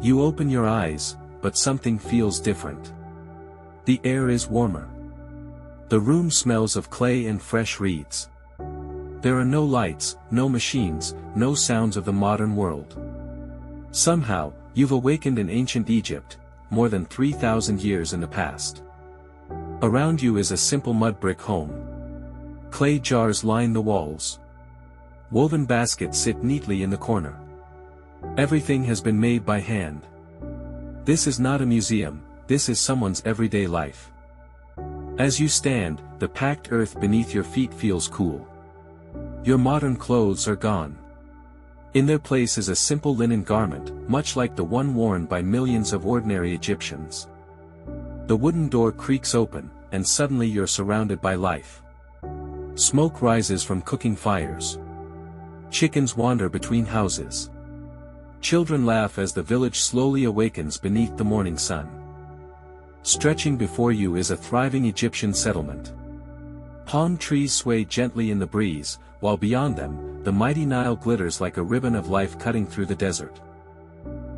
You open your eyes, but something feels different. The air is warmer. The room smells of clay and fresh reeds. There are no lights, no machines, no sounds of the modern world. Somehow, you've awakened in ancient Egypt, more than 3,000 years in the past. Around you is a simple mud brick home. Clay jars line the walls. Woven baskets sit neatly in the corner. Everything has been made by hand. This is not a museum, this is someone's everyday life. As you stand, the packed earth beneath your feet feels cool. Your modern clothes are gone. In their place is a simple linen garment, much like the one worn by millions of ordinary Egyptians. The wooden door creaks open, and suddenly you're surrounded by life. Smoke rises from cooking fires. Chickens wander between houses. Children laugh as the village slowly awakens beneath the morning sun. Stretching before you is a thriving Egyptian settlement. Palm trees sway gently in the breeze, while beyond them, the mighty Nile glitters like a ribbon of life cutting through the desert.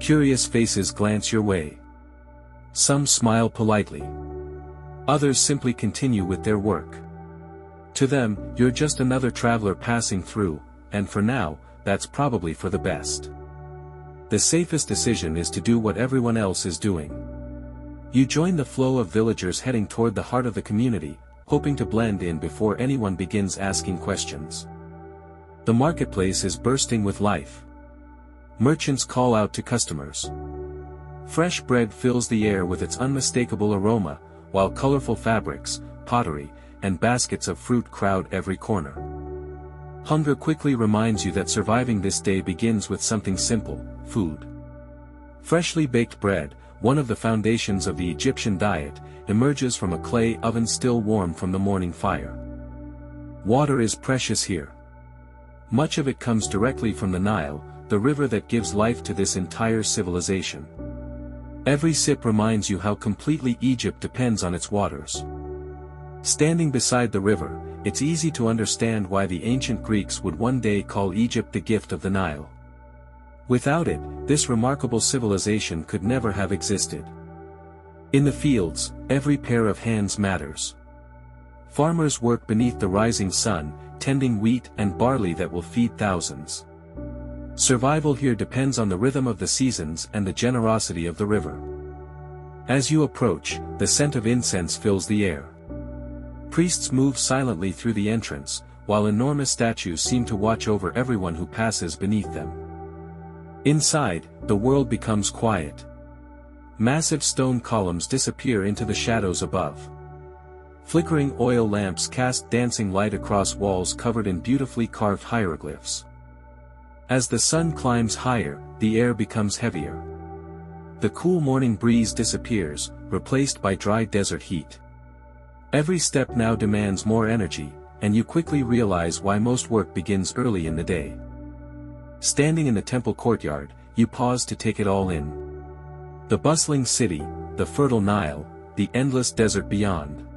Curious faces glance your way. Some smile politely. Others simply continue with their work. To them, you're just another traveler passing through, and for now, that's probably for the best. The safest decision is to do what everyone else is doing. You join the flow of villagers heading toward the heart of the community, hoping to blend in before anyone begins asking questions. The marketplace is bursting with life. Merchants call out to customers. Fresh bread fills the air with its unmistakable aroma, while colorful fabrics, pottery, and baskets of fruit crowd every corner. Hunger quickly reminds you that surviving this day begins with something simple: food. Freshly baked bread, one of the foundations of the Egyptian diet, emerges from a clay oven still warm from the morning fire. Water is precious here. Much of it comes directly from the Nile, the river that gives life to this entire civilization. Every sip reminds you how completely Egypt depends on its waters. Standing beside the river, it's easy to understand why the ancient Greeks would one day call Egypt the gift of the Nile. Without it, this remarkable civilization could never have existed. In the fields, every pair of hands matters. Farmers work beneath the rising sun, tending wheat and barley that will feed thousands. Survival here depends on the rhythm of the seasons and the generosity of the river. As you approach, the scent of incense fills the air. Priests move silently through the entrance, while enormous statues seem to watch over everyone who passes beneath them. Inside, the world becomes quiet. Massive stone columns disappear into the shadows above. Flickering oil lamps cast dancing light across walls covered in beautifully carved hieroglyphs. As the sun climbs higher, the air becomes heavier. The cool morning breeze disappears, replaced by dry desert heat. Every step now demands more energy, and you quickly realize why most work begins early in the day. Standing in the temple courtyard, you pause to take it all in. The bustling city, the fertile Nile, the endless desert beyond.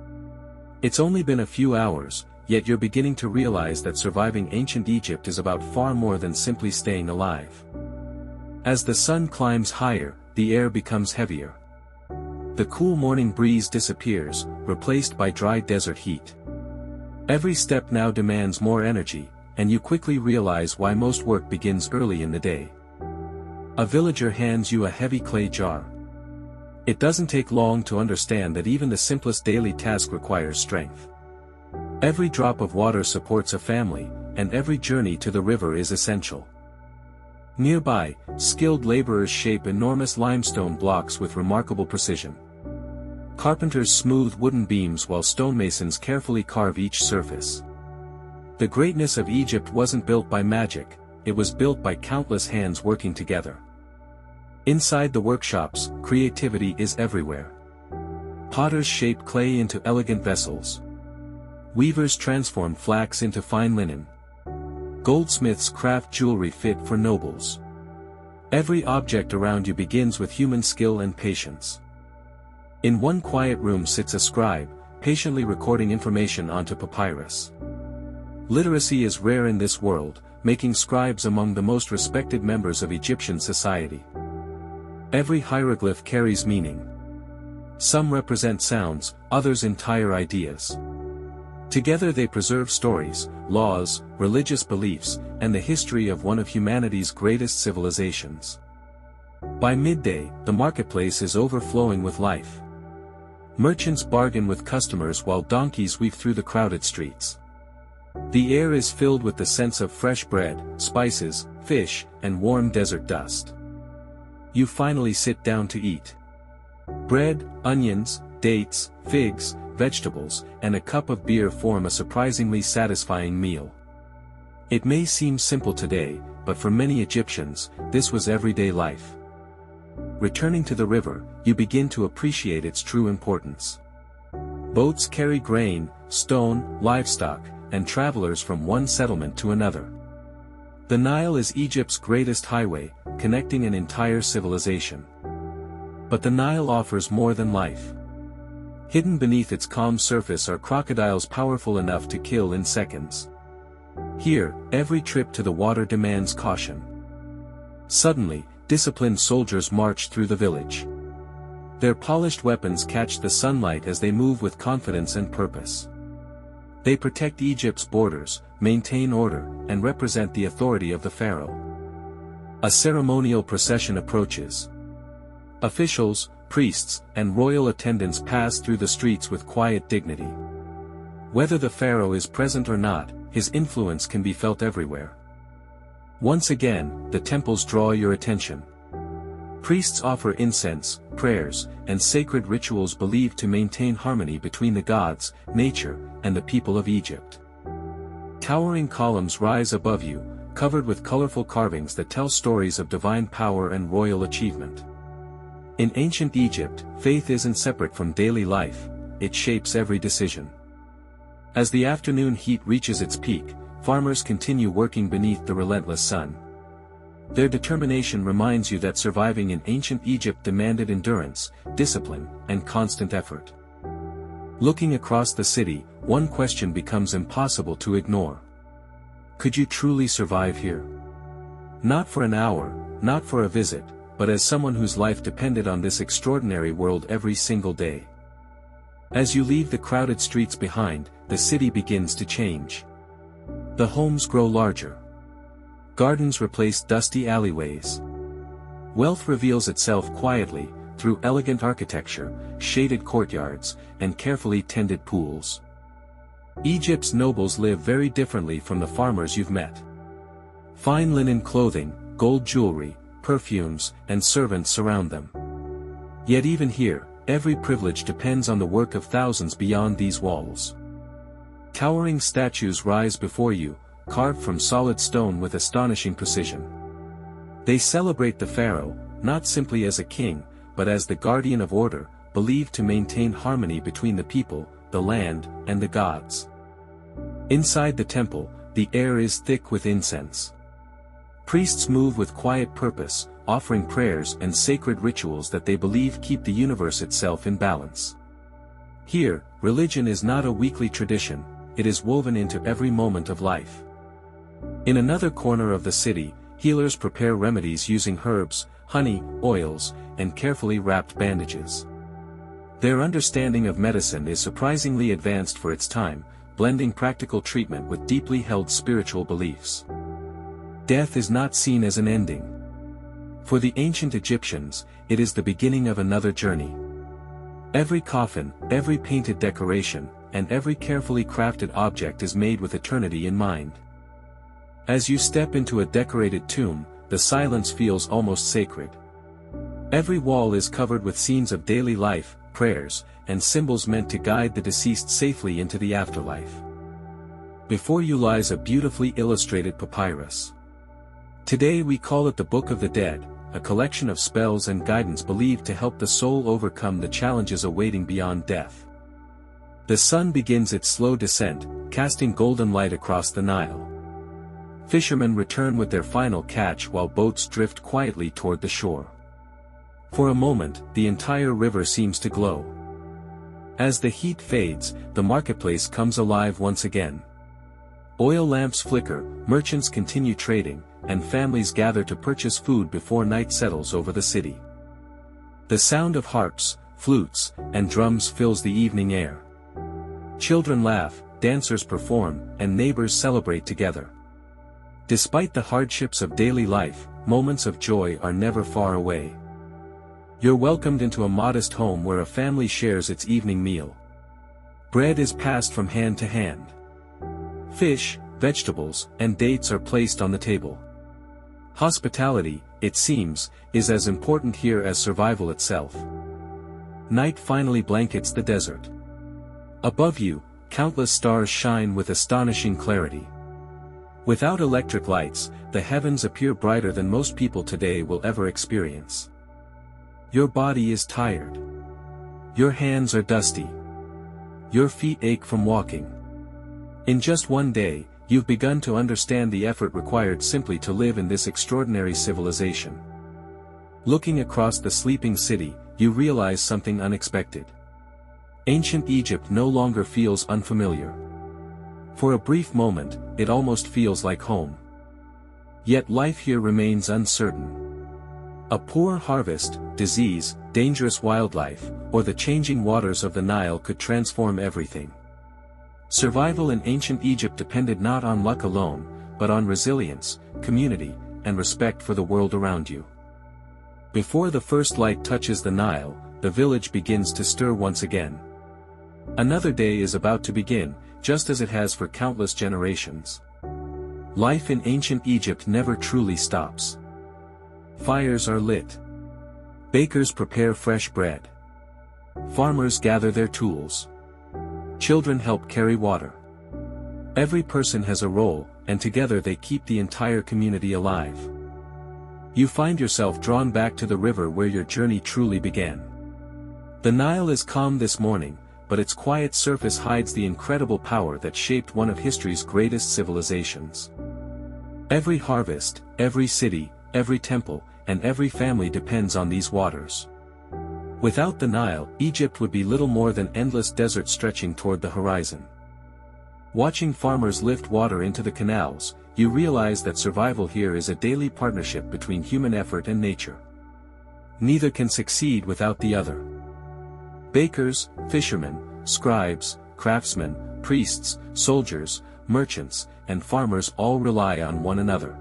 It's only been a few hours, yet you're beginning to realize that surviving ancient Egypt is about far more than simply staying alive. As the sun climbs higher, the air becomes heavier. The cool morning breeze disappears, replaced by dry desert heat. Every step now demands more energy, and you quickly realize why most work begins early in the day. A villager hands you a heavy clay jar. It doesn't take long to understand that even the simplest daily task requires strength. Every drop of water supports a family, and every journey to the river is essential. Nearby, skilled laborers shape enormous limestone blocks with remarkable precision. Carpenters smooth wooden beams while stonemasons carefully carve each surface. The greatness of Egypt wasn't built by magic, it was built by countless hands working together. Inside the workshops, creativity is everywhere. Potters shape clay into elegant vessels. Weavers transform flax into fine linen. Goldsmiths craft jewelry fit for nobles. Every object around you begins with human skill and patience. In one quiet room sits a scribe, patiently recording information onto papyrus. Literacy is rare in this world, making scribes among the most respected members of Egyptian society. Every hieroglyph carries meaning. Some represent sounds, others entire ideas. Together they preserve stories, laws, religious beliefs, and the history of one of humanity's greatest civilizations. By midday, the marketplace is overflowing with life. Merchants bargain with customers while donkeys weave through the crowded streets. The air is filled with the scents of fresh bread, spices, fish, and warm desert dust. You finally sit down to eat. Bread, onions, dates, figs, vegetables, and a cup of beer form a surprisingly satisfying meal. It may seem simple today, but for many Egyptians, this was everyday life. Returning to the river, you begin to appreciate its true importance. Boats carry grain, stone, livestock, and travelers from one settlement to another. The Nile is Egypt's greatest highway, connecting an entire civilization. But the Nile offers more than life. Hidden beneath its calm surface are crocodiles powerful enough to kill in seconds. Here, every trip to the water demands caution. Suddenly, disciplined soldiers march through the village. Their polished weapons catch the sunlight as they move with confidence and purpose. They protect Egypt's borders, maintain order, and represent the authority of the pharaoh. A ceremonial procession approaches. Officials, priests, and royal attendants pass through the streets with quiet dignity. Whether the pharaoh is present or not, his influence can be felt everywhere. Once again, the temples draw your attention. Priests offer incense, prayers, and sacred rituals believed to maintain harmony between the gods, nature, and the people of Egypt. Towering columns rise above you, covered with colorful carvings that tell stories of divine power and royal achievement. In ancient Egypt, faith isn't separate from daily life, it shapes every decision. As the afternoon heat reaches its peak, farmers continue working beneath the relentless sun. Their determination reminds you that surviving in ancient Egypt demanded endurance, discipline, and constant effort. Looking across the city, one question becomes impossible to ignore. Could you truly survive here? Not for an hour, not for a visit, but as someone whose life depended on this extraordinary world every single day. As you leave the crowded streets behind, the city begins to change. The homes grow larger. Gardens replace dusty alleyways. Wealth reveals itself quietly, through elegant architecture, shaded courtyards, and carefully tended pools. Egypt's nobles live very differently from the farmers you've met. Fine linen clothing, gold jewelry, perfumes, and servants surround them. Yet even here, every privilege depends on the work of thousands beyond these walls. Towering statues rise before you, carved from solid stone with astonishing precision. They celebrate the pharaoh, not simply as a king, but as the guardian of order, believed to maintain harmony between the people, the land, and the gods. Inside the temple, the air is thick with incense. Priests move with quiet purpose, offering prayers and sacred rituals that they believe keep the universe itself in balance. Here, religion is not a weekly tradition, it is woven into every moment of life. In another corner of the city, healers prepare remedies using herbs, honey, oils, and carefully wrapped bandages. Their understanding of medicine is surprisingly advanced for its time, blending practical treatment with deeply held spiritual beliefs. Death is not seen as an ending. For the ancient Egyptians, it is the beginning of another journey. Every coffin, every painted decoration, and every carefully crafted object is made with eternity in mind. As you step into a decorated tomb, the silence feels almost sacred. Every wall is covered with scenes of daily life, prayers, and symbols meant to guide the deceased safely into the afterlife. Before you lies a beautifully illustrated papyrus. Today we call it the Book of the Dead, a collection of spells and guidance believed to help the soul overcome the challenges awaiting beyond death. The sun begins its slow descent, casting golden light across the Nile. Fishermen return with their final catch while boats drift quietly toward the shore. For a moment, the entire river seems to glow. As the heat fades, the marketplace comes alive once again. Oil lamps flicker, merchants continue trading, and families gather to purchase food before night settles over the city. The sound of harps, flutes, and drums fills the evening air. Children laugh, dancers perform, and neighbors celebrate together. Despite the hardships of daily life, moments of joy are never far away. You're welcomed into a modest home where a family shares its evening meal. Bread is passed from hand to hand. Fish, vegetables, and dates are placed on the table. Hospitality, it seems, is as important here as survival itself. Night finally blankets the desert. Above you, countless stars shine with astonishing clarity. Without electric lights, the heavens appear brighter than most people today will ever experience. Your body is tired. Your hands are dusty. Your feet ache from walking. In just one day, you've begun to understand the effort required simply to live in this extraordinary civilization. Looking across the sleeping city, you realize something unexpected. Ancient Egypt no longer feels unfamiliar. For a brief moment, it almost feels like home. Yet life here remains uncertain. A poor harvest, disease, dangerous wildlife, or the changing waters of the Nile could transform everything. Survival in ancient Egypt depended not on luck alone, but on resilience, community, and respect for the world around you. Before the first light touches the Nile, the village begins to stir once again. Another day is about to begin, just as it has for countless generations. Life in ancient Egypt never truly stops. Fires are lit. Bakers prepare fresh bread. Farmers gather their tools. Children help carry water. Every person has a role, and together they keep the entire community alive. You find yourself drawn back to the river where your journey truly began. The Nile is calm this morning, but its quiet surface hides the incredible power that shaped one of history's greatest civilizations. Every harvest, every city, every temple, and every family depends on these waters. Without the Nile, Egypt would be little more than endless desert stretching toward the horizon. Watching farmers lift water into the canals, you realize that survival here is a daily partnership between human effort and nature. Neither can succeed without the other. Bakers, fishermen, scribes, craftsmen, priests, soldiers, merchants, and farmers all rely on one another.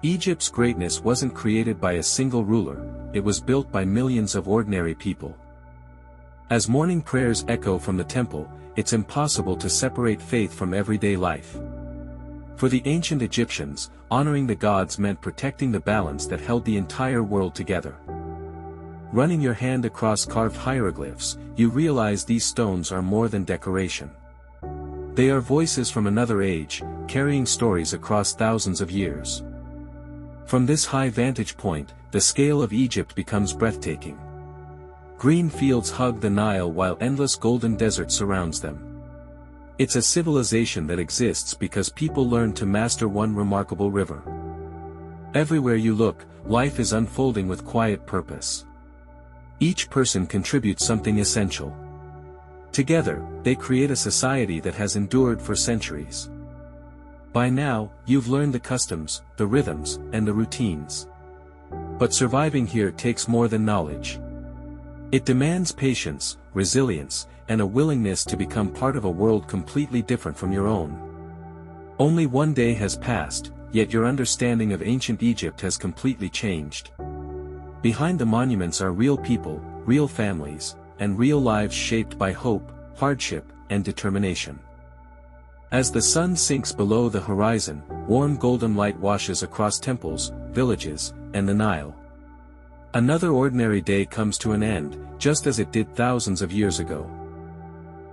Egypt's greatness wasn't created by a single ruler, it was built by millions of ordinary people. As morning prayers echo from the temple, it's impossible to separate faith from everyday life. For the ancient Egyptians, honoring the gods meant protecting the balance that held the entire world together. Running your hand across carved hieroglyphs, you realize these stones are more than decoration. They are voices from another age, carrying stories across thousands of years. From this high vantage point, the scale of Egypt becomes breathtaking. Green fields hug the Nile while endless golden desert surrounds them. It's a civilization that exists because people learned to master one remarkable river. Everywhere you look, life is unfolding with quiet purpose. Each person contributes something essential. Together, they create a society that has endured for centuries. By now, you've learned the customs, the rhythms, and the routines. But surviving here takes more than knowledge. It demands patience, resilience, and a willingness to become part of a world completely different from your own. Only one day has passed, yet your understanding of ancient Egypt has completely changed. Behind the monuments are real people, real families, and real lives shaped by hope, hardship, and determination. As the sun sinks below the horizon, warm golden light washes across temples, villages, and the Nile. Another ordinary day comes to an end, just as it did thousands of years ago.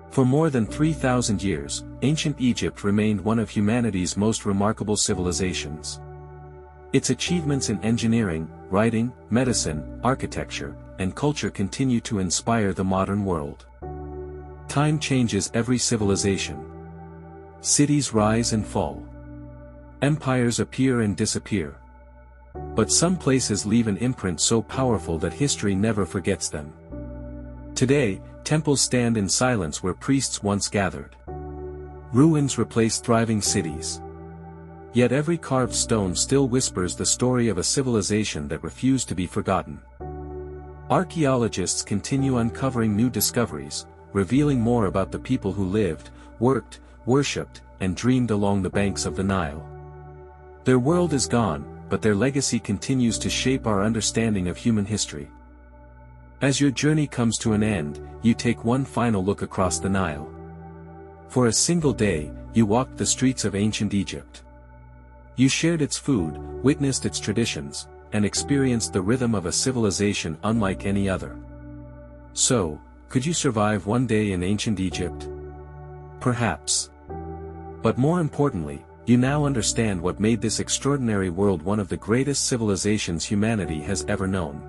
For more than 3,000 years, ancient Egypt remained one of humanity's most remarkable civilizations. Its achievements in engineering, writing, medicine, architecture, and culture continue to inspire the modern world. Time changes every civilization. Cities rise and fall. Empires appear and disappear. But some places leave an imprint so powerful that history never forgets them. Today, temples stand in silence where priests once gathered. Ruins replace thriving cities. Yet every carved stone still whispers the story of a civilization that refused to be forgotten. Archaeologists continue uncovering new discoveries, revealing more about the people who lived, worked, worshipped, and dreamed along the banks of the Nile. Their world is gone, but their legacy continues to shape our understanding of human history. As your journey comes to an end, you take one final look across the Nile. For a single day, you walked the streets of ancient Egypt. You shared its food, witnessed its traditions, and experienced the rhythm of a civilization unlike any other. So, could you survive one day in ancient Egypt? Perhaps. But more importantly, you now understand what made this extraordinary world one of the greatest civilizations humanity has ever known.